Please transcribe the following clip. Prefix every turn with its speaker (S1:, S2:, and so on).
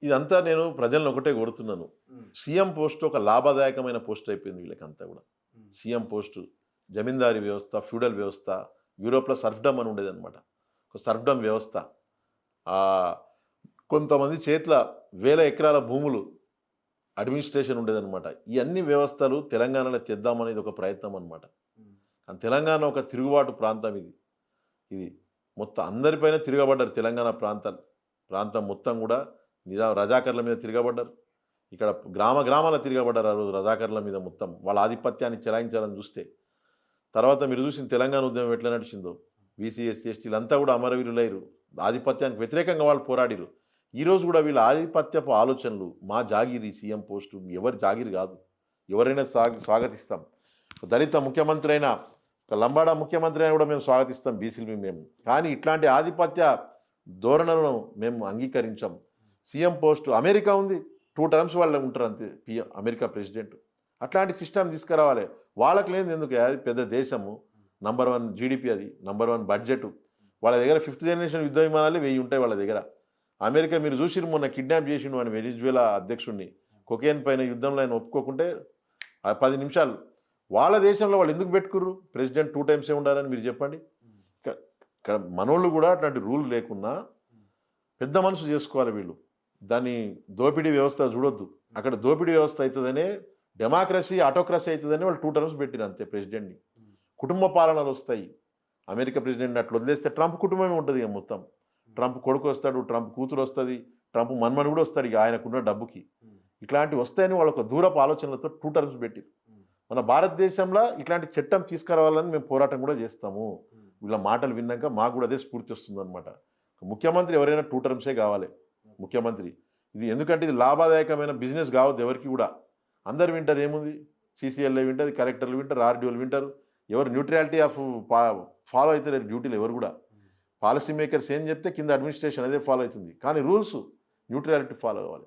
S1: ఇదంతా నేను ప్రజలను ఒకటే కోరుతున్నాను.
S2: హ్మ్.
S1: సీఎం పోస్ట్ ఒక లాభదాయకమైన పోస్ట్ అయిపోయింది వీళ్ళకంతా గూడా.
S2: హ్మ్.
S1: సీఎం పోస్టు, జమీందారీ వ్యవస్థ, ఫ్యూడల్ వ్యవస్థ, యూరోప్‌లో సర్ఫ్‌డమ్ అని ఉండేదనమాట. ఒక సర్ఫ్‌డమ్ వ్యవస్థ. ఆహ్, కొంతమంది చేతుల వేల ఎకరాల భూములు అడ్మినిస్ట్రేషన్ ఉండేదనమాట. ఈ అన్ని వ్యవస్థలు తెలంగాణలో తెద్దామనేది ఒక ప్రయత్నం అనమాట.
S2: హ్మ్.
S1: కానీ తెలంగాణ ఒక తిరుగుబాటు ప్రాంతం ఇది. ఇది మొత్తం అందరిపైన తిరగబడ్డారు తెలంగాణ ప్రాంతం మొత్తం గూడా రజాకర్ల మీద తిరగబడ్డారు. ఇక్కడ గ్రామాల తిరగబడ్డారు ఆ రోజు రజాకర్ల మీద మొత్తం. వాళ్ళ ఆధిపత్యాన్ని చెలాయించాలని చూస్తే. తర్వాత మీరు చూసిన తెలంగాణ ఉద్యమం ఎట్లా నడిచిందో. బీసీ, ఎస్సీ, ఎస్టీలంతా గూడా అమరవీరులైరు. ఆధిపత్యానికి వ్యతిరేకంగా వాళ్ళు పోరాడిర్రు. ఈరోజు గూడా వీళ్ళ ఆధిపత్యపు ఆలోచనలు మా జాగీర్ ఈ సీఎం పోస్టు ఎవరి జాగీర్ గాదు. ఎవరైనా స్వాగతిస్తాం. దళిత ముఖ్యమంత్రి అయినా, ఒక లంబాడా ముఖ్యమంత్రి అయినా గూడా మేము స్వాగతిస్తాం బీసీలు మేము. కానీ ఇట్లాంటి ఆధిపత్య ధోరణులను మేము అంగీకరించం. సీఎం పోస్టు అమెరికా ఉంది. 2 టర్మ్స్ వాళ్ళు ఉంటారు అంతే అమెరికా ప్రెసిడెంట్. అట్లాంటి సిస్టమ్ తీసుకురావాలి. వాళ్ళకి లేనిది ఎందుకు అది పెద్ద దేశము. నంబర్ 1 జీడీపీ అది. Number 1 budget. వాళ్ళ దగ్గర 5th జనరేషన్ యుద్ధ విమానాలే 1000 ఉంటాయి వాళ్ళ దగ్గర. అమెరికా మీరు చూసిర్రు మొన్న కిడ్నాప్ చేసిండు వాడిని వెనిజువేలా అధ్యక్షుడిని. కొకేన్ పైన యుద్ధంలో ఆయన ఒప్పుకోకుంటే 10 నిమిషాలు వాళ్ళ దేశంలో వాళ్ళు ఎందుకు పెట్టుకుర్రు? ప్రెసిడెంట్ 2 టైమ్సే ఉండాలని మీరు చెప్పండి.
S2: హ్మ్.
S1: ఇక ఇక్కడ మనోళ్ళు కూడా అట్లాంటి రూల్ లేకున్నా
S2: హ్మ్.
S1: పెద్ద మనసు చేసుకోవాలి వీళ్ళు. దాన్ని దోపిడీ వ్యవస్థ చూడొద్దు. అక్కడ దోపిడీ వ్యవస్థ అయితదనే డెమోక్రసీ, ఆటోక్రసీ అయితదని వాళ్ళు 2 టర్మ్స్ పెట్టిర్రు అంతే ప్రెసిడెంట్‌ని.
S2: హ్మ్.
S1: కుటుంబ పాలనలొస్తాయి. అమెరికా ప్రెసిడెంట్‌ని అట్లా వదిలేస్తే ట్రంప్ కుటుంబమే ఉంటది ఇగ మొత్తం.
S2: హ్మ్.
S1: ట్రంప్ కొడుకొస్తాడు, ట్రంప్ కూతురొస్తది, ట్రంప్ మనుమడు గూడా వస్తాడు ఇగ ఆయనకున్న డబ్బుకి.
S2: హ్మ్.
S1: ఇట్లాంటివి వస్తాయని వాళ్ళొక దూరపు ఆలోచనలతో 2 టర్మ్స్ పెట్టిర్రు.
S2: హ్మ్.
S1: మన భారతదేశంలో ఇట్లాంటి చట్టం తీసుకురావాలని మేము పోరాటం కూడా చేస్తాము.
S2: హ్మ్.
S1: వీళ్ళ మాటలు విన్నాక మాకు కూడా అదే స్ఫూర్తి వస్తుందనమాట. ముఖ్యమంత్రి ఎవరైనా 2 టర్మ్సే కావాలి.
S2: ఓకే.
S1: ముఖ్యమంత్రి. ఇది ఎందుకంటే ఇది లాభదాయకమైన బిజినెస్ కావద్దు ఎవరికీ కూడా. అందరూ వింటారు ఏముంది? సీసీఎల్ఏ వింటది, కలెక్టర్లు వింటారు, ఆర్‌డీఓలు వింటారు. ఎవరు న్యూట్రాలిటీ ఆఫ్ పా ఫాలో అయితలేరు డ్యూటీలు ఎవరు కూడా.
S2: హ్మ్.
S1: పాలిసీ మేకర్స్ ఏం చెప్తే కింద అడ్మినిస్ట్రేషన్ అదే ఫాలో అయితుంది. కానీ రూల్స్ న్యూట్రాలిటీ ఫాలో అవ్వాలి.